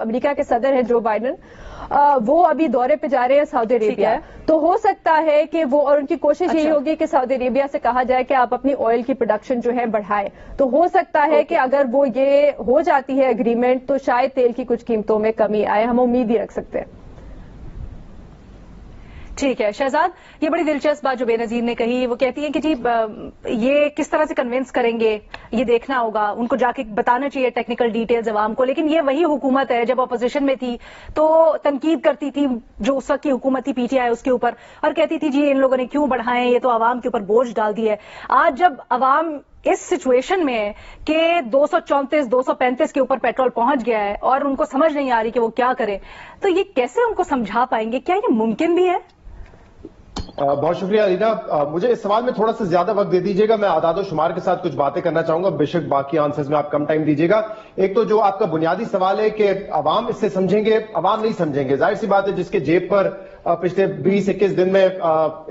امریکہ کے صدر ہیں جو بائیڈن وہ ابھی دورے پہ جا رہے ہیں سعودی عربیہ, تو ہو سکتا ہے کہ وہ, اور ان کی کوشش یہی ہوگی کہ سعودی عربیہ سے کہا جائے کہ آپ اپنی آئل کی پروڈکشن جو ہے بڑھائے. تو ہو سکتا ہے کہ اگر وہ یہ ہو جاتی ہے اگریمنٹ تو شاید تیل کی کچھ قیمتوں میں کمی آئے, ہم امید ہی رکھ سکتے ہیں. ٹھیک ہے شہزاد, یہ بڑی دلچسپ بات جو بے نظیر نے کہی, وہ کہتی ہیں کہ جی یہ کس طرح سے کنونس کریں گے یہ دیکھنا ہوگا, ان کو جا کے بتانا چاہیے ٹیکنیکل ڈیٹیلز عوام کو. لیکن یہ وہی حکومت ہے جب اپوزیشن میں تھی تو تنقید کرتی تھی جو اس وقت کی حکومت تھی پی ٹی آئی اس کے اوپر, اور کہتی تھی جی ان لوگوں نے کیوں بڑھائے, یہ تو عوام کے اوپر بوجھ ڈال دیا ہے. آج جب عوام اس سچویشن میں ہے کہ 234 235 کے اوپر پیٹرول پہنچ گیا ہے اور ان کو سمجھ نہیں آ رہی کہ وہ کیا کریں, تو یہ کیسے ان کو سمجھا پائیں گے؟ کیا یہ ممکن بھی ہے؟ بہت شکریہ علینا. مجھے اس سوال میں تھوڑا سا زیادہ وقت دے دیجیے گا, میں اعداد و شمار کے ساتھ کچھ باتیں کرنا چاہوں گا, بے شک باقی آنسرز میں آپ کم ٹائم دیجیے گا. ایک تو جو آپ کا بنیادی سوال ہے کہ عوام اس سے سمجھیں گے, عوام نہیں سمجھیں گے. ظاہر سی بات ہے جس کے جیب پر پچھلے 20-21 دن میں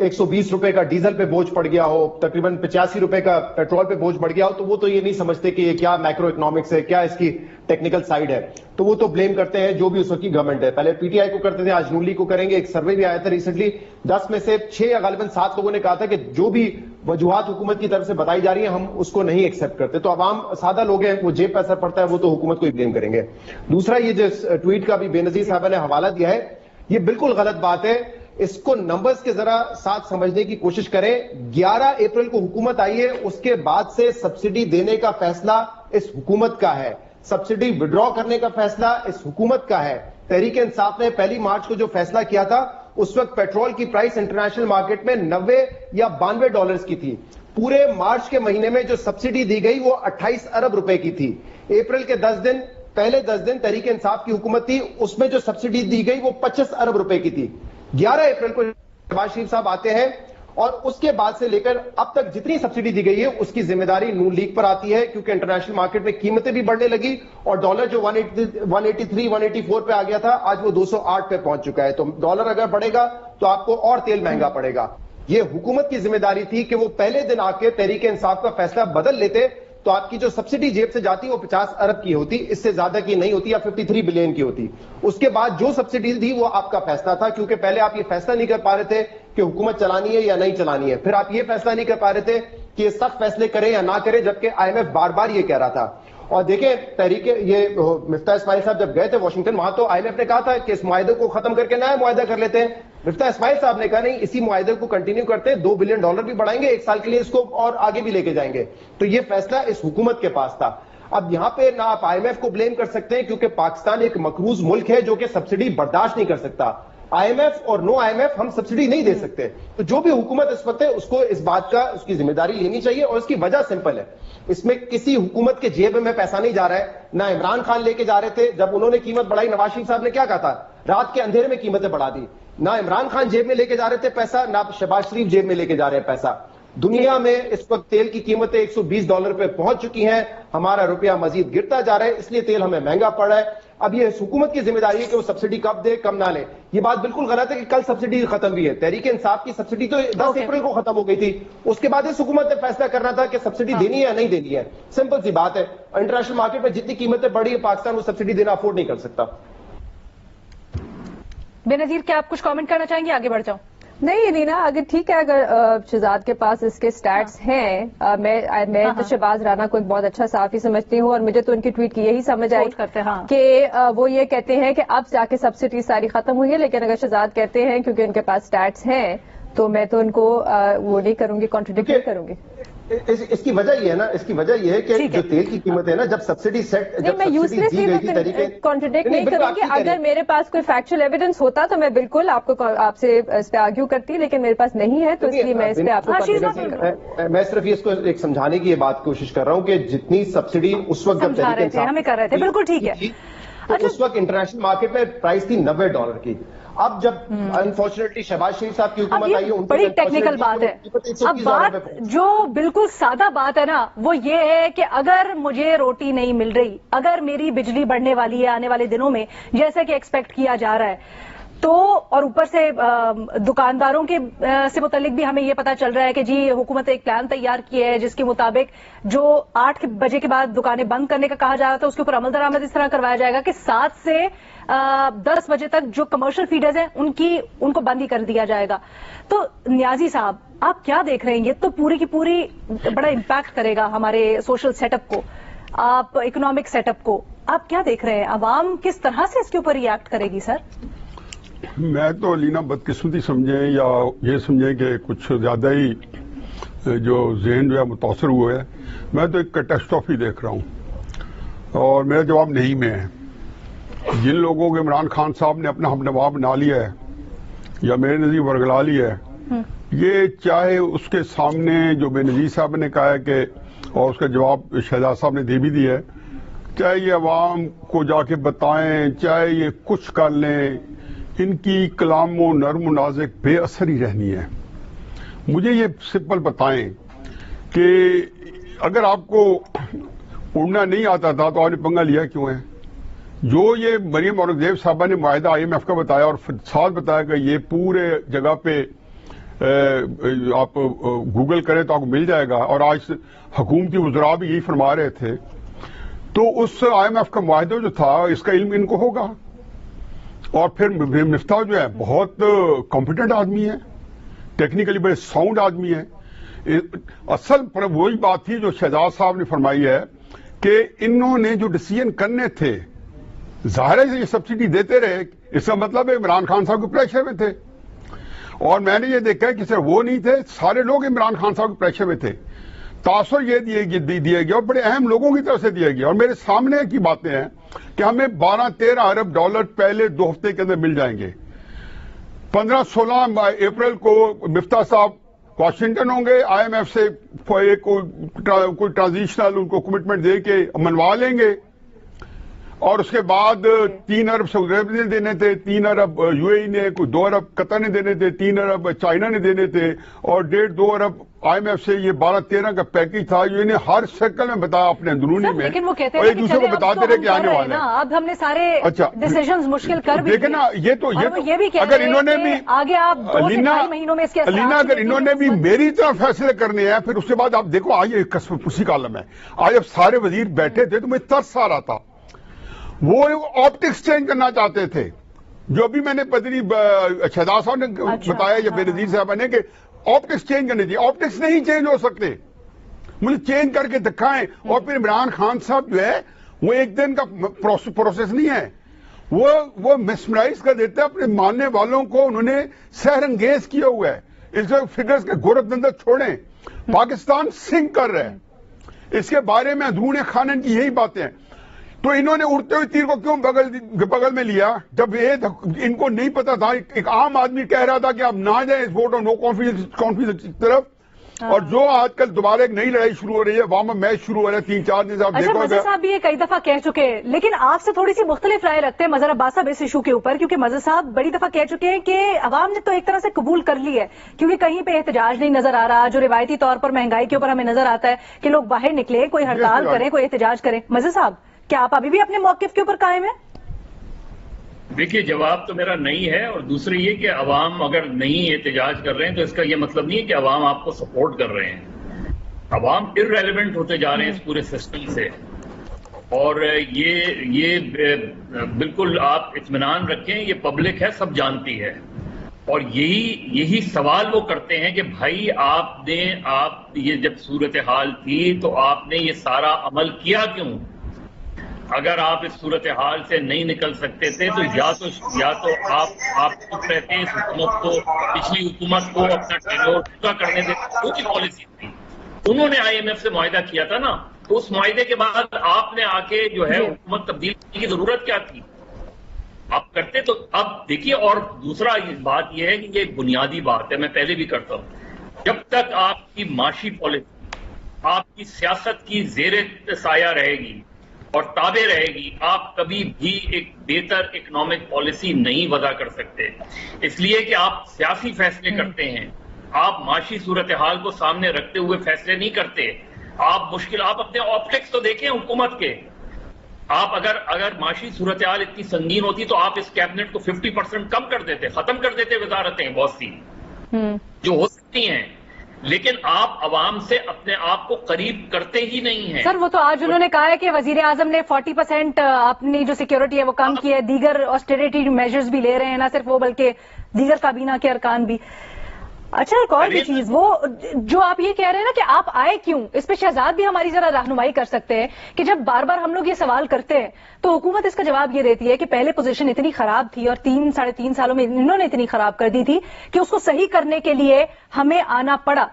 120 روپے کا ڈیزل پہ بوجھ پڑ گیا ہو, تقریباً 85 روپے کا پیٹرول پہ بوجھ پڑ گیا ہو, تو وہ تو یہ نہیں سمجھتے کہ یہ کیا میکرو اکنامکس ہے, کیا اس کی ٹیکنیکل سائیڈ ہے. تو وہ تو بلیم کرتے ہیں جو بھی اس وقت کی گورنمنٹ ہے. پہلے پی ٹی آئی کو کرتے تھے, آج نون لیگ کو کریں گے. ایک سروے بھی آیا تھا ریسنٹلی, 10 میں سے 6 یا غالباً 7 لوگوں نے کہا تھا کہ جو بھی وجوہات حکومت کی طرف سے بتائی جا رہی ہیں ہم اس کو نہیں ایکسپٹ کرتے. تو عوام سادہ لوگ ہیں, وہ جیب پہ اثر پڑتا ہے, وہ تو حکومت کو ہی بلیم کریں گے. دوسرا یہ جو ٹویٹ کا بھی بے نظیر صاحبہ نے حوالہ دیا ہے, یہ بالکل غلط بات ہے. اس کو نمبرز کے ذرا ساتھ سمجھنے کی کوشش کریں. 11 اپریل کو حکومت آئی ہے, اس کے بعد سے سبسڈی دینے کا فیصلہ اس حکومت کا ہے, سبسڈی وڈرا کرنے کا فیصلہ اس حکومت کا ہے. تحریک انصاف نے 1 مارچ کو جو فیصلہ کیا تھا اس وقت پیٹرول کی پرائس انٹرنیشنل مارکیٹ میں 90 یا 92 ڈالرز کی تھی. پورے مارچ کے مہینے میں جو سبسڈی دی گئی وہ 28 ارب روپے کی تھی. اپریل کے 10 دن, پہلے 10 دن تحریک انصاف کی حکومت تھی, اس میں جو سبسڈی دی گئی وہ 25 ارب روپے کی تھی. 11 اپریل کو شہباز شریف صاحب آتے ہیں اور اس کے بعد سے لے کر اب تک جتنی سبسڈی دی گئی ہے اس کی ذمہ داری نون لیگ پر آتی ہے, کیونکہ انٹرنیشنل مارکیٹ میں قیمتیں بھی بڑھنے لگی اور ڈالر جو 183 184 پہ آ گیا تھا آج وہ 208 پہ پہنچ چکا ہے. تو ڈالر اگر بڑھے گا تو آپ کو اور تیل مہنگا پڑے گا. یہ حکومت کی ذمہ داری تھی کہ وہ پہلے دن آ کے تحریک انصاف کا فیصلہ بدل لیتے تو آپ کی جو سبسڈی جیب سے جاتی وہ 50 ارب کی ہوتی, اس سے زیادہ کی نہیں ہوتی, یا 53 بلین کی ہوتی. اس کے بعد جو سبسڈی دی وہ آپ کا فیصلہ تھا, کیونکہ پہلے آپ یہ فیصلہ نہیں کر پا رہے تھے کہ حکومت چلانی ہے یا نہیں چلانی ہے. پھر آپ یہ فیصلہ نہیں کر پا رہے تھے کہ یہ سخت فیصلے کریں یا نہ کریں, جبکہ آئی ایم ایف بار بار یہ کہہ رہا تھا. اور دیکھیں تحریک یہ مفتاح اسماعیل صاحب جب گئے تھے واشنگٹن, وہاں تو آئی ایم ایف نے کہا تھا کہ اس معاہدے کو ختم کر کے نیا معاہدہ کر لیتے ہیں. مفتاح اسماعیل صاحب نے کہا نہیں, اسی معاہدے کو کنٹینیو کرتے ہیں, $2 بلین بھی بڑھائیں گے 1 سال کے لیے اس کو, اور آگے بھی لے کے جائیں گے. تو یہ فیصلہ اس حکومت کے پاس تھا. اب یہاں پہ نہ آپ آئی ایم ایف کو بلیم کر سکتے ہیں کیونکہ پاکستان ایک مقروض ملک ہے جو کہ سبسڈی برداشت نہیں کر سکتا. آئی ایم ایف اور نو آئی ایم ایف ہم سبسڈی نہیں دے سکتے. تو جو بھی حکومت اس وقت ہے اس کو اس بات کا اس کی ذمہ داری لینی چاہیے, اور اس کی وجہ سمپل ہے, اس میں کسی حکومت کے جیب میں پیسہ نہیں جا رہا ہے. نہ عمران خان لے کے جا رہے تھے, جب انہوں نے قیمت بڑھائی نواز شریف صاحب نے کیا کہا تھا, رات کے اندھیرے میں قیمتیں بڑھا دی. نہ عمران خان جیب میں لے کے جا رہے تھے پیسہ, نہ شہباز شریف جیب میں لے کے جا رہے ہیں پیسہ. دنیا میں اس وقت تیل کی قیمتیں $120 پہ پہنچ چکی ہیں, ہمارا روپیہ مزید گرتا جا رہا ہے, اس لیے تیل ہمیں مہنگا پڑ رہا ہے. اب یہ حکومت کی ذمہ داری ہے کہ وہ سبسڈی کب دے کب نہ لے. یہ بات بالکل غلط ہے کہ کل سبسڈی ختم ہوئی ہے. تحریک انصاف کی سبسڈی تو 10 اپریل کو ختم ہو گئی تھی, اس کے بعد اس حکومت نے فیصلہ کرنا تھا کہ سبسڈی دینی ہے یا نہیں دینی ہے. سمپل سی بات ہے, انٹرنیشنل مارکیٹ میں جتنی قیمتیں بڑھی ہے پاکستان وہ سبسڈی دینا افورڈ نہیں کر سکتا. بے نظیر کیا آپ کچھ کامنٹ کرنا چاہیں گے؟ آگے بڑھ جاؤں. نہیں لینا, اگر ٹھیک ہے, اگر شہزاد کے پاس اس کے سٹیٹس ہیں, میں تو شہباز رانا کو ایک بہت اچھا صحافی سمجھتی ہوں, اور مجھے تو ان کی ٹویٹ کی یہی سمجھ آئی کہ وہ یہ کہتے ہیں کہ اب جا کے سبسڈی ساری ختم ہوئی ہے. لیکن اگر شہزاد کہتے ہیں کیونکہ ان کے پاس سٹیٹس ہیں تو میں تو ان کو وہ نہیں کروں گی, کانٹریڈکٹ نہیں کروں گی. اس کی وجہ یہ ہے نا, اس کی وجہ یہ ہے کہ جو تیل کی قیمت ہے نا, جب سبسڈی سیٹ میں یوزلیسلی کانٹریڈکٹ نہیں کروں گی. اگر میرے پاس کوئی فیکچوئل ایویڈنس ہوتا تو میں بالکل آپ سے اس پہ آرگیو کرتی, لیکن میرے پاس نہیں ہے, تو اس لیے میں اس پہ آپ کو میں صرف اس کو ایک سمجھانے کی یہ بات کوشش کر رہا ہوں کہ جتنی سبسڈی اس وقت جب ہمیں کر رہے تھے, بالکل ٹھیک ہے, اس وقت انٹرنیشنل مارکیٹ میں پرائس تھی $90 کی. اب جب انفارچونیٹلی شہباز شریف صاحب کی حکومت آئی ہے, بڑی ٹیکنیکل بات ہے. اب بات جو بالکل سادہ بات ہے نا وہ یہ ہے کہ اگر مجھے روٹی نہیں مل رہی, اگر میری بجلی بڑھنے والی ہے آنے والے دنوں میں جیسے کہ ایکسپیکٹ کیا جا رہا ہے, تو اور اوپر سے دکانداروں کے سے متعلق بھی ہمیں یہ پتا چل رہا ہے کہ جی حکومت ایک پلان تیار کی ہے جس کے مطابق جو 8 بجے کے بعد دکانیں بند کرنے کا کہا جا رہا تھا اس کے اوپر عمل درآمد اس طرح کروایا جائے گا کہ 7 سے 10 بجے تک جو کمرشل فیڈرز ہیں ان کو بند ہی کر دیا جائے گا. تو نیازی صاحب آپ کیا دیکھ رہے ہیں؟ یہ تو پوری کی پوری بڑا امپیکٹ کرے گا ہمارے سوشل سیٹ اپ کو, آپ اکنامک سیٹ اپ کو. آپ کیا دیکھ رہے ہیں, عوام کس طرح سے اس کے اوپر ریئیکٹ کرے گی سر؟ میں تو لینا بدقسمتی سمجھیں یا یہ سمجھیں کہ کچھ زیادہ ہی جو ذہن جو ہے متاثر ہوئے ہے, میں تو ایک کیٹاسٹروفی دیکھ رہا ہوں, اور میرا جواب نہیں میں ہے. جن لوگوں کو عمران خان صاحب نے اپنا ہم نوا بنا لیا ہے یا میرے نظیر ورگلا لیا ہے, یہ چاہے اس کے سامنے جو بے نظیر صاحب نے کہا ہے کہ اور اس کا جواب شہزاد صاحب نے دے بھی دیا ہے, چاہے یہ عوام کو جا کے بتائیں, چاہے یہ کچھ کر لیں, ان کی کلام و نرم و نازک بے اثر ہی رہنی ہے. مجھے یہ سمپل بتائیں کہ اگر آپ کو اڑنا نہیں آتا تھا تو آپ نے پنگا لیا کیوں ہے؟ جو یہ مریم اورنگزیب صاحبہ نے معاہدہ IMF کا بتایا اور ساتھ بتایا کہ یہ پورے جگہ پہ آپ گوگل کریں تو آپ کو مل جائے گا, اور آج حکومتی وزراء بھی یہی فرما رہے تھے, تو اس IMF کا معاہدہ جو تھا اس کا علم ان کو ہوگا. اور پھر مفتاح جو ہے بہت کمپیٹنٹ آدمی ہے, ٹیکنیکلی بڑے ساؤنڈ آدمی ہے. اصل پر وہی بات تھی جو شہزاد صاحب نے فرمائی ہے کہ انہوں نے جو ڈیسیژن کرنے تھے, ظاہر ہے یہ سبسڈی دیتے رہے, اس کا مطلب ہے عمران خان صاحب کے پریشر میں تھے. اور میں نے یہ دیکھا ہے کہ صرف وہ نہیں تھے, سارے لوگ عمران خان صاحب کے پریشر میں تھے. تاثر یہ دیا گیا اور بڑے اہم لوگوں کی طرف سے دیا گیا, اور میرے سامنے کی باتیں ہیں کہ ہمیں 12-13 ارب ڈالر پہلے 2 ہفتے کے اندر مل جائیں گے. 15-16 اپریل کو مفتاح صاحب واشنگٹن ہوں گے, IMF سے کوئی ٹرانزیشنل ان کو کمٹمنٹ دے کے منوا لیں گے, اور اس کے بعد 3 ارب سعودی عرب نے دینے تھے, 3 ارب UAE نے, کوئی 2 ارب قطر نے دینے تھے, 3 ارب چائنا نے دینے تھے, اور 1.5-2 ارب IMF سے. یہ 12-13 کا پیکج تھا جو انہیں ہر شکل میں بتایا اپنے اندرونی میں, اور ایک دوسرے کو بتاتے رہے کہ آنے والا ہے. اب ہم نے سارے ڈیسیژنز مشکل کر بھی دیکھیں نا, یہ تو اگر انہوں نے بھی آگے آپ 2 سے 2.5 مہینوں میں اس کے علینا, اگر انہوں نے بھی میری طرف فیصلے کرنے ہیں, پھر اس کے بعد آپ دیکھو آج یہ کسی کا عالم ہے. آج اب سارے وزیر بیٹھے تھے تو مجھے ترس آ رہا تھا. وہ آپٹکس چینج کرنا چاہتے تھے, جو بھی میں نے پتری شہزاد صاحب نے بتایا یا بے نظیر صاحب نے کہ آپٹکس چینج کرنے چاہیے. آپٹکس نہیں چینج ہو سکتے, مجھے چینج کر کے دکھائیں. اور پھر عمران خان صاحب جو ہے وہ ایک دن کا پروسیس نہیں ہے, وہ مسمرائز کر دیتے ہیں اپنے ماننے والوں کو. انہوں نے سحر انگیز کیا ہوا ہے. اس کے فگرز کے گورت اندر چھوڑیں. پاکستان سنک کر رہا ہے, اس کے بارے میں اندرون خانن کی یہی باتیں ہیں. تو انہوں نے اڑتے ہوئے تیر کو کیوں بغل میں لیا جب ان کو نہیں پتا تھا؟ ایک عام آدمی کہہ رہا تھا کہ آپ نہ جائیں اس ووٹ اور نو کانفیڈنس کی طرف. اور جو آج کل دوبارہ ایک نئی لڑائی شروع ہو رہی ہے, وارم اپ میچ شروع ہو رہا ہے 3-4 دن سے, آپ دیکھو مظہر صاحب بھی یہ کئی دفعہ کہہ چکے ہیں, لیکن آپ سے تھوڑی سی مختلف رائے رکھتے ہیں مظہر عباس صاحب اس ایشو کے اوپر, کیونکہ مظہر صاحب بڑی دفعہ کہہ چکے ہیں کہ عوام نے تو ایک طرح سے قبول کر لی ہے, کیونکہ کہیں پہ احتجاج نہیں نظر آ رہا. جو روایتی طور پر مہنگائی کے اوپر ہمیں نظر آتا ہے کہ لوگ باہر نکلے, کوئی ہڑتال کریں, کوئی احتجاج کریں. مظہر صاحب کیا آپ ابھی بھی اپنے موقف کے اوپر قائم ہیں؟ دیکھیے, جواب تو میرا نہیں ہے, اور دوسری یہ کہ عوام اگر نہیں احتجاج کر رہے ہیں تو اس کا یہ مطلب نہیں ہے کہ عوام آپ کو سپورٹ کر رہے ہیں. عوام ارریلیونٹ ہوتے جا رہے ہیں اس پورے سسٹم سے, اور یہ بالکل آپ اطمینان رکھیں, یہ پبلک ہے, سب جانتی ہے. اور یہی سوال وہ کرتے ہیں کہ بھائی آپ یہ جب صورتحال تھی تو آپ نے یہ سارا عمل کیا کیوں؟ اگر آپ اس صورتحال سے نہیں نکل سکتے تھے تو یا تو آپ چپ رہتے اس حکومت کو, پچھلی حکومت کو اپنا ٹینور پورا کرنے دیتے. وہ کی پالیسی تھی, انہوں نے IMF سے معاہدہ کیا تھا نا, تو اس معاہدے کے بعد آپ نے آ کے جو ہے حکومت تبدیل کرنے کی ضرورت کیا تھی؟ آپ کرتے تو. اب دیکھیے, اور دوسرا بات یہ ہے کہ یہ بنیادی بات ہے, میں پہلے بھی کرتا ہوں, جب تک آپ کی معاشی پالیسی آپ کی سیاست کی زیر سایہ رہے گی اور تابع رہے گی, آپ کبھی بھی ایک بہتر اکنامک پالیسی نہیں وضع کر سکتے. اس لیے کہ آپ سیاسی فیصلے کرتے ہیں, آپ معاشی صورتحال کو سامنے رکھتے ہوئے فیصلے نہیں کرتے. آپ اپنے آپٹکس تو دیکھیں حکومت کے. آپ اگر معاشی صورتحال اتنی سنگین ہوتی تو آپ اس کیبنٹ کو 50% کم کر دیتے، ختم کر دیتے وزارتیں بہت سی جو ہو سکتی ہیں، لیکن آپ عوام سے اپنے آپ کو قریب کرتے ہی نہیں ہیں. سر وہ تو آج انہوں نے کہا ہے کہ وزیر اعظم نے 40% اپنی جو سیکیورٹی ہے وہ کم کی ہے، دیگر آسٹیریٹی میجرز بھی لے رہے ہیں، نہ صرف وہ بلکہ دیگر کابینہ کے ارکان بھی. اچھا ایک اور بھی چیز، وہ جو آپ یہ کہہ رہے ہیں نا کہ آپ آئے کیوں، اس پہ شہزاد بھی ہماری ذرا رہنمائی کر سکتے ہیں کہ جب بار بار ہم لوگ یہ سوال کرتے ہیں تو حکومت اس کا جواب یہ دیتی ہے کہ پہلے پوزیشن اتنی خراب تھی اور 3-3.5 سالوں میں انہوں نے اتنی خراب کر دی تھی کہ اس کو صحیح کرنے کے لیے ہمیں آنا پڑا.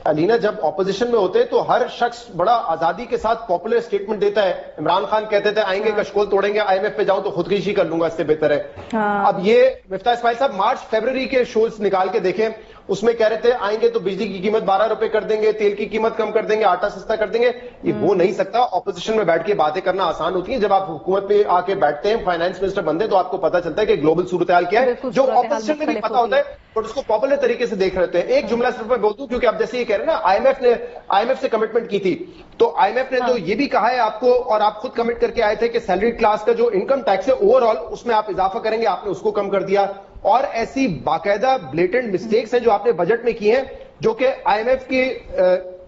علینا جب اپوزیشن میں ہوتے تو ہر شخص بڑا آزادی کے ساتھ پاپولر سٹیٹمنٹ دیتا ہے. عمران خان کہتے تھے آئیں گے کشکول توڑیں گے، IMF پہ جاؤں تو خودکشی کر لوں گا، اس سے بہتر ہے. اب یہ مفتاح اسماعیل صاحب مارچ فیبروری کے شوز نکال کے دیکھیں، اس میں کہہ رہے تھے آئیں گے تو بجلی کی قیمت 12 روپے کر دیں گے، تیل کی قیمت کم کر دیں گے، آٹا سستا کر دیں گے. یہ ہو نہیں سکتا. اپوزیشن میں بیٹھ کے باتیں کرنا آسان ہوتی ہیں، جب آپ حکومت میں آ کے بیٹھتے ہیں، فائنانس منسٹر بنتے ہیں تو آپ کو پتا چلتا ہے کہ گلوبل صورتحال کیا ہے، جو اپوزیشن میں بھی پتا ہوتا ہے اور اس کو پاپولر طریقے سے دیکھ رہتے ہیں. ایک جملہ صرف میں بول دوں، کیونکہ آپ جیسے یہ کہہ رہے ہیں نا IMF سے کمٹمنٹ کی تھی، تو IMF نے تو یہ بھی کہا ہے آپ کو، اور آپ خود کمٹ کر کے آئے تھے کہ سیلری کلاس کا جو انکم ٹیکس ہے اوور آل اس میں آپ اضافہ کریں گے، آپ نے اس کو کم کر دیا. اور ایسی باقاعدہ بلیٹنٹ مسٹیکس ہیں جو آپ نے بجٹ میں کی ہیں، جو کہ IMF کی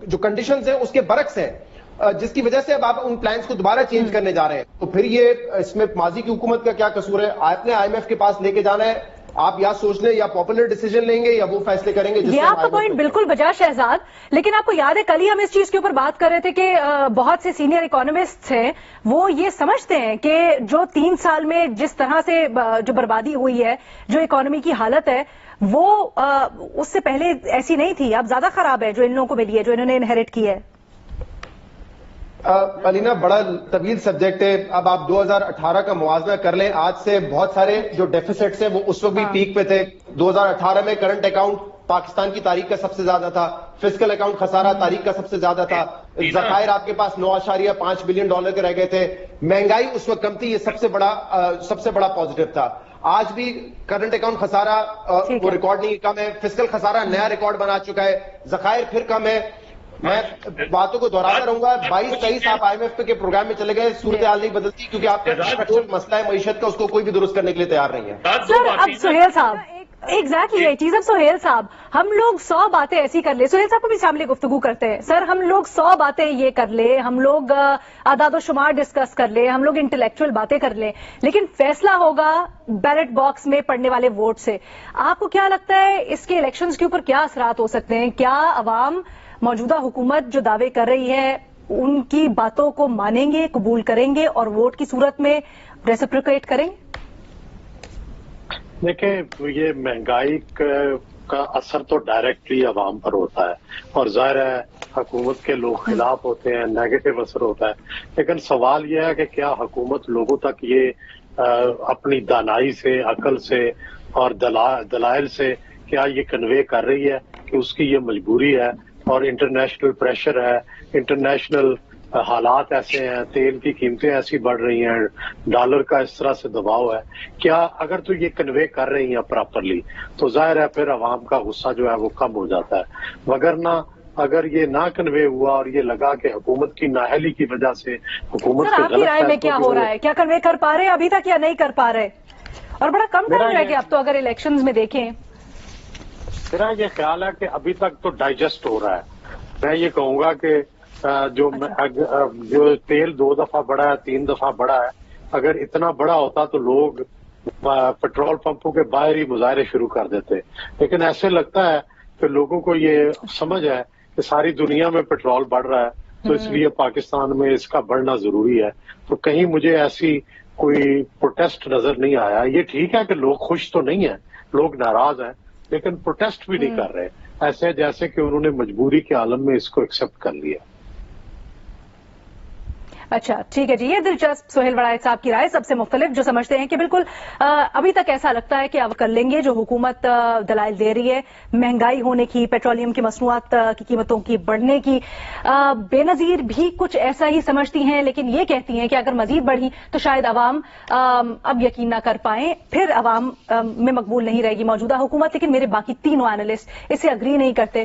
جو کنڈیشنز ہیں اس کے برعکس ہیں، جس کی وجہ سے اب آپ ان پلانز کو دوبارہ چینج کرنے جا رہے ہیں. تو پھر یہ اس میں ماضی کی حکومت کا کیا قصور ہے؟ آپ نے IMF کے پاس لے کے جانا ہے، آپ یا سوچ لیں یا پاپولر ڈیسیجن لیں گے یا وہ فیصلے کریں گے. یہ آپ کا پوائنٹ بالکل بجا شہزاد، لیکن آپ کو یاد ہے کل ہی ہم اس چیز کے اوپر بات کر رہے تھے کہ بہت سے سینئر اکانومسٹ ہیں وہ یہ سمجھتے ہیں کہ جو 3 سال میں جس طرح سے جو بربادی ہوئی ہے، جو اکانومی کی حالت ہے، وہ اس سے پہلے ایسی نہیں تھی. اب زیادہ خراب ہے جو ان لوگوں کو ملی ہے، جو انہوں نے انہیرٹ کی ہے. علینا بڑا طویل سبجیکٹ ہے. اب آپ 2018 کا موازنہ کر لیں، آج سے بہت سارے جو ڈیفیسٹس ہیں وہ اس وقت بھی پیک پہ تھے. 2018 میں کرنٹ اکاؤنٹ پاکستان کی تاریخ کا سب سے زیادہ تھا، فسکل اکاؤنٹ خسارہ تاریخ کا سب سے زیادہ تھا، ذخائر آپ کے پاس $9.5 بلین کے رہ گئے تھے، مہنگائی اس وقت کم تھی. یہ سب سے بڑا پازیٹو تھا. آج بھی کرنٹ اکاؤنٹ خسارہ وہ ریکارڈ نہیں کم ہے، فسکل خسارہ نیا ریکارڈ بنا چکا ہے، ذخائر پھر کم ہے. میں باتوں کو دہراتا رہوں گا. 22-23 آپ IMF کے پروگرام میں چلے گئے، صورتحال نہیں بدلتی کیونکہ آپ کا اسٹرکچرل مسئلہ ہے معیشت کا، اس کو کوئی بھی درست کرنے کے لیے تیار نہیں ہے. سر اب سہیل صاحب ایگزیکٹلی یہ چیز، اب سہیل صاحب ہم لوگ 100 باتیں ایسی کر لیں، سہیل صاحب کو بھی شامل گفتگو کرتے ہیں. سر ہم لوگ 100 باتیں یہ کر لیں، ہم لوگ اعداد و شمار ڈسکس کر لیں، ہم لوگ انٹلیکچوئل باتیں کر لیں، لیکن فیصلہ ہوگا بیلٹ باکس میں پڑنے والے ووٹ سے. آپ کو کیا لگتا ہے اس کے الیکشنز کے اوپر کیا اثرات ہو سکتے ہیں؟ کیا عوام موجودہ حکومت جو دعوے کر رہی ہے ان کی باتوں کو مانیں گے، قبول کریں گے اور ووٹ کی صورت میں ریسپریکیٹ کریں گے؟ دیکھیں یہ مہنگائی کا اثر تو ڈائریکٹلی عوام پر ہوتا ہے اور ظاہر ہے حکومت کے لوگ خلاف ہوتے ہیں، نیگیٹو اثر ہوتا ہے. لیکن سوال یہ ہے کہ کیا حکومت لوگوں تک یہ اپنی دانائی سے، عقل سے اور دلائل سے کیا یہ کنوے کر رہی ہے کہ اس کی یہ مجبوری ہے اور انٹرنیشنل پریشر ہے، انٹرنیشنل حالات ایسے ہیں، تیل کی قیمتیں ایسی بڑھ رہی ہیں، ڈالر کا اس طرح سے دباؤ ہے. کیا اگر تو یہ کنوے کر رہی ہیں پراپرلی تو ظاہر ہے پھر عوام کا غصہ جو ہے وہ کم ہو جاتا ہے. وگرنہ اگر یہ نہ کنوے ہوا اور یہ لگا کہ حکومت کی نااہلی کی وجہ سے حکومت کے غلط، آپ کی رائے میں کیا ہو رہا ہے؟ کیا کنوے کر پا رہے ہیں ابھی تک یا نہیں کر پا رہے؟ اور بڑا کم ٹائم رہ گیا اب تو اگر الیکشنز میں دیکھیں. میرا یہ خیال ہے کہ ابھی تک تو ڈائجسٹ ہو رہا ہے. میں یہ کہوں گا کہ جو تیل 2 دفعہ بڑھا ہے، 3 دفعہ بڑھا ہے، اگر اتنا بڑا ہوتا تو لوگ پیٹرول پمپوں کے باہر ہی مظاہرے شروع کر دیتے. لیکن ایسے لگتا ہے کہ لوگوں کو یہ سمجھ ہے کہ ساری دنیا میں پیٹرول بڑھ رہا ہے تو اس لیے پاکستان میں اس کا بڑھنا ضروری ہے. تو کہیں مجھے ایسی کوئی پروٹیسٹ نظر نہیں آیا. یہ ٹھیک ہے کہ لوگ خوش تو نہیں ہیں، لوگ ناراض ہیں، لیکن پروٹیسٹ بھی نہیں کر رہے، ایسے جیسے کہ انہوں نے مجبوری کے عالم میں اس کو ایکسپٹ کر لیا. اچھا ٹھیک ہے جی. یہ دلچسپ سہیل وڑائچ صاحب کی رائے، سب سے مختلف، جو سمجھتے ہیں کہ بالکل ابھی تک ایسا لگتا ہے کہ اب کر لیں گے جو حکومت دلائل دے رہی ہے مہنگائی ہونے کی، پیٹرولیم کی مصنوعات کی قیمتوں کی بڑھنے کی. بے نظیر بھی کچھ ایسا ہی سمجھتی ہیں، لیکن یہ کہتی ہیں کہ اگر مزید بڑھی تو شاید عوام اب یقین نہ کر پائیں، پھر عوام میں مقبول نہیں رہے گی موجودہ حکومت. لیکن میرے باقی تینوں اینالسٹ اسے اگری نہیں کرتے،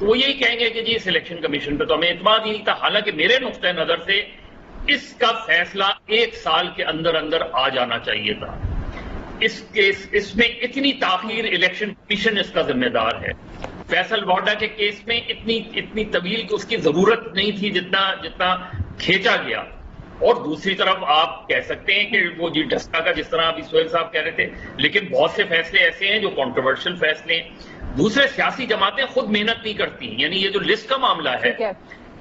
تو وہ یہی کہیں گے کہ جی اس الیکشن کمیشن پہ تو ہمیں اعتماد ہی نہیں تھا، حالانکہ میرے نقطۂ نظر سے اس کا فیصلہ 1 سال کے اندر اندر آ جانا چاہیے تھا. اس میں اتنی تاخیر الیکشن کمیشن اس کا ذمہ دار ہے. فیصل واڈا کے کیس میں اتنی طویل کہ اس کی ضرورت نہیں تھی جتنا کھینچا گیا. اور دوسری طرف آپ کہہ سکتے ہیں کہ وہ جی ڈسکا کا جس طرح ابھی سہیل صاحب کہہ رہے تھے، لیکن بہت سے فیصلے ایسے ہیں جو کنٹروورشل فیصلے ہیں. دوسرے سیاسی جماعتیں خود محنت نہیں کرتی، یعنی یہ جو لسٹ کا معاملہ ہے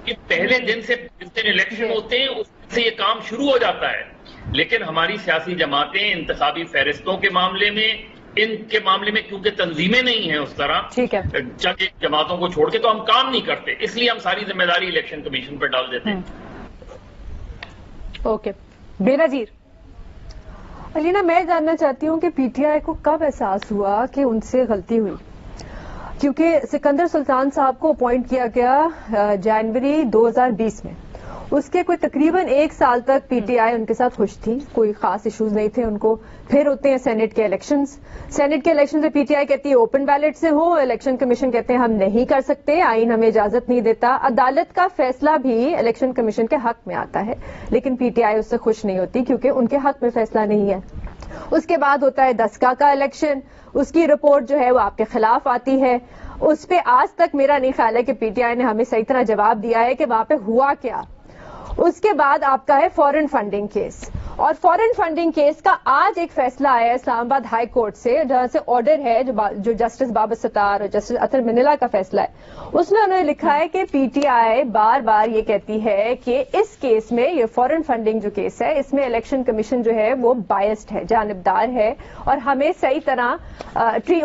کہ پہلے دن سے جس دن الیکشن ہوتے ہیں اس دن سے یہ کام شروع ہو جاتا ہے، لیکن ہماری سیاسی جماعتیں انتخابی فہرستوں کے معاملے میں، ان کے معاملے میں کیونکہ تنظیمیں نہیں ہیں اس طرح چند جماعتوں کو چھوڑ کے، تو ہم کام نہیں کرتے، اس لیے ہم ساری ذمہ داری الیکشن کمیشن پر ڈال دیتے ہیں. اوکے، بے نظیر. علینا، میں جاننا چاہتی ہوں کہ پی ٹی آئی کو کب احساس ہوا کہ ان سے غلطی ہوئی؟ کیونکہ سکندر سلطان صاحب کو اپوائنٹ کیا گیا جنوری 2020 میں. اس کے کوئی تقریباً 1 سال تک پی ٹی آئی ان کے ساتھ خوش تھی، کوئی خاص ایشوز نہیں تھے ان کو. پھر ہوتے ہیں سینٹ کے الیکشنز. سینٹ کے الیکشن سے پی ٹی آئی کہتی ہے اوپن بیلٹ سے ہو، الیکشن کمیشن کہتے ہیں ہم نہیں کر سکتے، آئین ہمیں اجازت نہیں دیتا. عدالت کا فیصلہ بھی الیکشن کمیشن کے حق میں آتا ہے، لیکن پی ٹی آئی اس سے خوش نہیں ہوتی کیونکہ ان کے حق میں فیصلہ نہیں ہے. اس کے بعد ہوتا ہے دسکا کا الیکشن، اس کی رپورٹ جو ہے وہ آپ کے خلاف آتی ہے. اس پہ آج تک میرا نہیں خیال ہے کہ پی ٹی آئی نے ہمیں صحیح طرح جواب دیا ہے کہ وہاں پہ ہوا کیا. اس کے بعد آپ کا ہے فورن فنڈنگ کیس، اور فورن فنڈنگ کیس کا آج ایک فیصلہ آیا ہے اسلام آباد ہائی کورٹ سے، جہاں سے آرڈر ہے جو جسٹس بابر ستار اور جسٹس اطہر منیلا کا فیصلہ ہے. اس میں انہوں نے لکھا ہے کہ پی ٹی آئی بار بار یہ کہتی ہے کہ اس کیس میں، یہ فورن فنڈنگ جو کیس ہے، اس میں الیکشن کمیشن جو ہے وہ بائسڈ ہے، جانبدار ہے، اور ہمیں صحیح طرح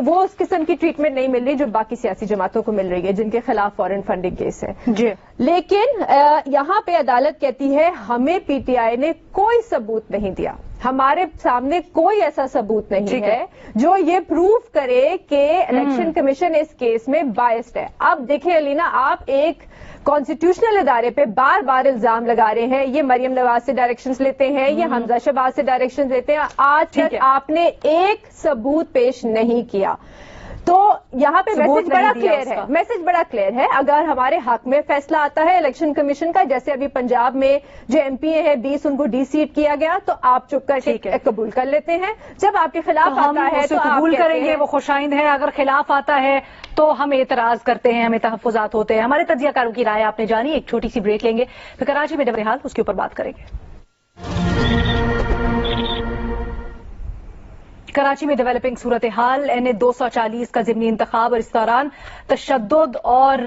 وہ اس قسم کی ٹریٹمنٹ نہیں مل رہی جو باقی سیاسی جماعتوں کو مل رہی ہے جن کے خلاف فورن فنڈنگ کیس ہے. جی، لیکن یہاں پہ عدالت کہتی ہے ہمیں پی ٹی آئی نے کوئی ثبوت نہیں دیا، ہمارے سامنے کوئی ایسا ثبوت نہیں ہے جو یہ پروف کرے کہ الیکشن کمیشن اس کیس میں بائسڈ ہے. اب دیکھیں علینا، آپ ایک کانسٹیٹیوشنل ادارے پہ بار بار الزام لگا رہے ہیں، یہ مریم نواز سے ڈائریکشنز لیتے ہیں، یہ حمزہ شہباز سے ڈائریکشنز لیتے ہیں، آج تک آپ نے ایک ثبوت پیش نہیں کیا. تو یہاں پہ میسج بڑا کلیئر ہے، اگر ہمارے حق میں فیصلہ آتا ہے الیکشن کمیشن کا، جیسے ابھی پنجاب میں جو ایم پی اے ہیں 20 ان کو ڈی سیٹ کیا گیا، تو آپ چپ کر کے قبول کر لیتے ہیں. جب آپ کے خلاف آتا ہے تو قبول کریں گے، وہ خوش آئند ہے. اگر خلاف آتا ہے تو ہم اعتراض کرتے ہیں، ہمیں تحفظات ہوتے ہیں. ہمارے تجزیہ کاروں کی رائے آپ نے جانی. ایک چھوٹی سی بریک لیں گے، پھر کراچی میں صورتحال اس کے اوپر بات کریں گے. کراچی میں ڈیولپنگ صورتحال، NA-240 کا ضمنی انتخاب، اور اس دوران تشدد اور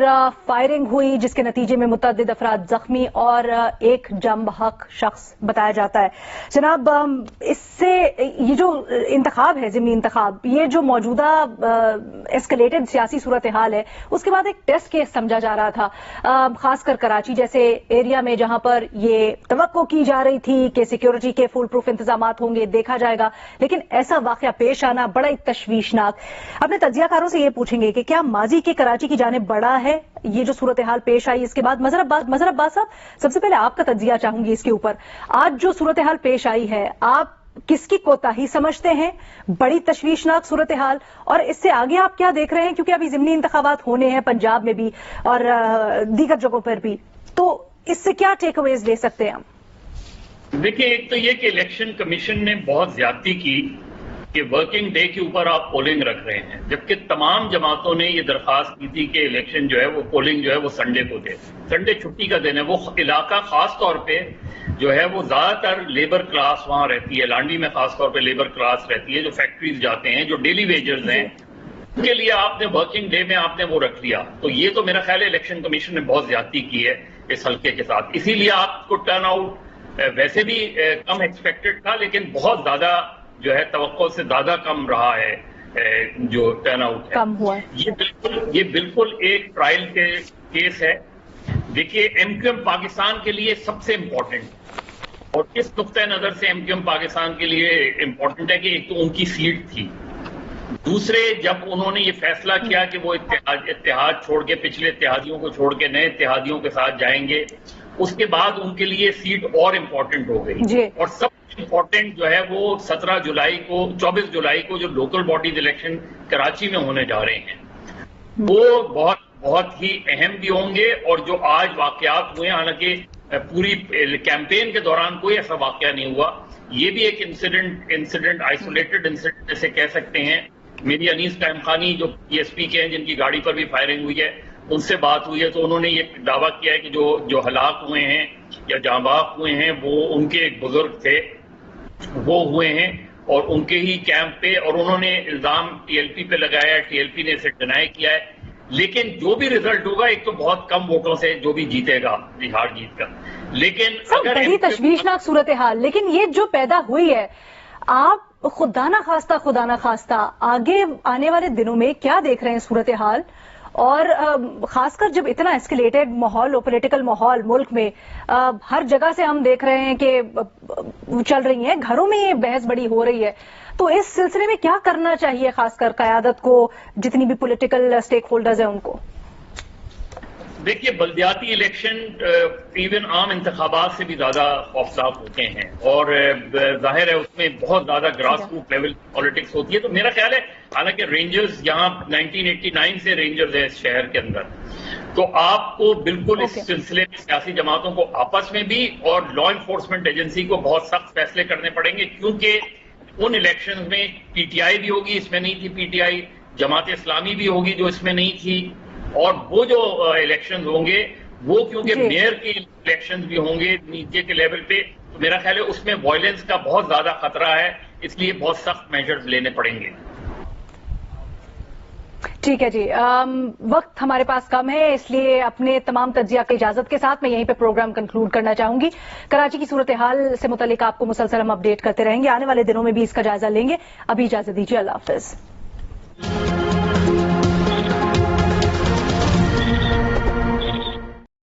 فائرنگ ہوئی جس کے نتیجے میں متعدد افراد زخمی اور ایک جم بحق شخص بتایا جاتا ہے. جناب، اس سے یہ جو انتخاب ہے، ضمنی انتخاب، یہ جو موجودہ ایسکلیٹڈ سیاسی صورتحال ہے، اس کے بعد ایک ٹیسٹ کیس سمجھا جا رہا تھا، خاص کر کراچی جیسے ایریا میں جہاں پر یہ توقع کی جا رہی تھی کہ سیکیورٹی کے فل پروف انتظامات ہوں گے، دیکھا جائے گا، لیکن ایسا واقعہ پیش آنا بڑا ہی تشویشناک. اپنے تجزیہ کاروں سے یہ پوچھیں گے کہ کیا ماضی کی کراچی کی جانب بڑا ہے یہ جو صورتحال پیش آئی؟ اس کے بعد مظہر عباس صاحب، سب سے پہلے آپ کا تجزیہ چاہوں گی اس کے اوپر. آج جو صورتحال پیش آئی ہے، آپ کس کی کوتاہی سمجھتے ہیں؟ بڑی تشویشناک صورتحال، اور اس سے آگے آپ کیا دیکھ رہے ہیں؟ کیونکہ ابھی ضمنی انتخابات ہونے ہیں پنجاب میں بھی اور دیگر جگہوں پر بھی، تو اس سے کیا ٹیک اویز لے سکتے ہیں ہم؟ دیکھیں، ایک تو یہ کہ الیکشن کمیشن نے بہت زیادتی کی کہ ورکنگ ڈے کے اوپر آپ پولنگ رکھ رہے ہیں، جبکہ تمام جماعتوں نے یہ درخواست کی تھی کہ الیکشن جو ہے وہ پولنگ جو ہے وہ سنڈے کو دے. سنڈے چھٹی کا دن ہے. وہ علاقہ خاص طور پہ جو ہے وہ زیادہ تر لیبر کلاس وہاں رہتی ہے، لانڈی میں خاص طور پہ لیبر کلاس رہتی ہے، جو فیکٹریز جاتے ہیں، جو ڈیلی ویجرز ہیں، ان کے لیے آپ نے ورکنگ ڈے میں آپ نے وہ رکھ لیا. تو یہ تو میرا خیال ہے الیکشن کمیشن نے بہت زیادتی کی ہے اس حلقے کے ساتھ. اسی لیے آپ کو ٹرن آؤٹ ویسے بھی کم ایکسپیکٹڈ تھا، لیکن بہت زیادہ جو ہے توقع سے زیادہ کم رہا ہے جو ٹرن آؤٹ ہے. کم ہوا. یہ بالکل ایک ٹرائل کے کیس ہے. دیکھیے، ایم کیو ایم پاکستان کے لیے سب سے امپورٹنٹ، اور اس نقطۂ نظر سے ایم کیو ایم پاکستان کے لیے امپورٹنٹ ہے کہ ایک تو ان کی سیٹ تھی، دوسرے جب انہوں نے یہ فیصلہ کیا کہ وہ اتحاد چھوڑ کے، پچھلے اتحادیوں کو چھوڑ کے نئے اتحادیوں کے ساتھ جائیں گے، اس کے بعد ان کے لیے سیٹ اور امپورٹنٹ ہو گئی. اور سب امپورٹنٹ جو ہے وہ 24 جولائی کو جو لوکل باڈیز الیکشن کراچی میں ہونے جا رہے ہیں، وہ بہت بہت ہی اہم بھی ہوں گے، اور جو آج واقعات ہوئے ہیں، حالانکہ پوری کیمپین کے دوران کوئی ایسا واقعہ نہیں ہوا، یہ بھی ایک انسیڈنٹ آئسولیٹڈ انسیڈنٹ جیسے کہہ سکتے ہیں۔ میری انیس قائم خانی جو پی ایس پی کے ہیں، جن کی گاڑی پر بھی فائرنگ ہوئی ہے، ان سے بات ہوئی ہے تو انہوں نے یہ دعویٰ کیا ہے کہ جو ہلاک ہوئے ہیں یا جاں بحق ہوئے ہیں وہ ان کے ایک بزرگ تھے، وہ ہوئے ہیں اور ان کے ہی کیمپ پہ، اور انہوں نے الزام ٹی ایل پی پہ لگایا ہے، ٹی ایل پی نے اسے ڈینائی کیا ہے۔ لیکن جو بھی ریزلٹ ہوگا، ایک تو بہت کم ووٹوں سے جو بھی جیتے گا، ہار جیت کا، لیکن سب بڑی تشویشناک صورتحال، لیکن یہ جو پیدا ہوئی ہے، آپ خدا نہ خواستہ آگے آنے والے دنوں میں کیا دیکھ رہے ہیں صورتحال؟ اور خاص کر جب اتنا ایسکیلیٹڈ ماحول ہو، پولیٹیکل ماحول ملک میں، ہر جگہ سے ہم دیکھ رہے ہیں کہ چل رہی ہیں، گھروں میں یہ بحث بڑی ہو رہی ہے، تو اس سلسلے میں کیا کرنا چاہیے خاص کر قیادت کو، جتنی بھی پولیٹیکل اسٹیک ہولڈرز ہیں ان کو؟ دیکھیے، بلدیاتی الیکشن ایون عام انتخابات سے بھی زیادہ خوفناک ہوتے ہیں، اور ظاہر ہے اس میں بہت زیادہ گراس روٹ لیول پالیٹکس ہوتی ہے۔ تو میرا خیال ہے، حالانکہ رینجرز یہاں 1989 سے رینجرز ہیں اس شہر کے اندر، تو آپ کو بالکل اس سلسلے میں سیاسی جماعتوں کو آپس میں بھی اور لا انفورسمنٹ ایجنسی کو بہت سخت فیصلے کرنے پڑیں گے، کیونکہ ان الیکشنز میں پی ٹی آئی بھی ہوگی، اس میں نہیں تھی P T I, Jamaat Islami بھی ہوگی جو اس میں نہیں تھی، اور وہ جو الیکشنز ہوں گے وہ کیونکہ میئر کے الیکشنز بھی ہوں گے نیچے کے لیول پہ، تو میرا خیال ہے اس میں وائلنس کا بہت زیادہ خطرہ ہے، اس لیے بہت سخت میجرز لینے پڑیں گے۔ ٹھیک ہے جی، وقت ہمارے پاس کم ہے، اس لیے اپنے تمام تجزیہ کی اجازت کے ساتھ میں یہیں پہ پروگرام کنکلوڈ کرنا چاہوں گی۔ کراچی کی صورتحال سے متعلق آپ کو مسلسل ہم اپڈیٹ کرتے رہیں گے، آنے والے دنوں میں بھی اس کا جائزہ لیں گے۔ ابھی اجازت دیجیے، اللہ حافظ۔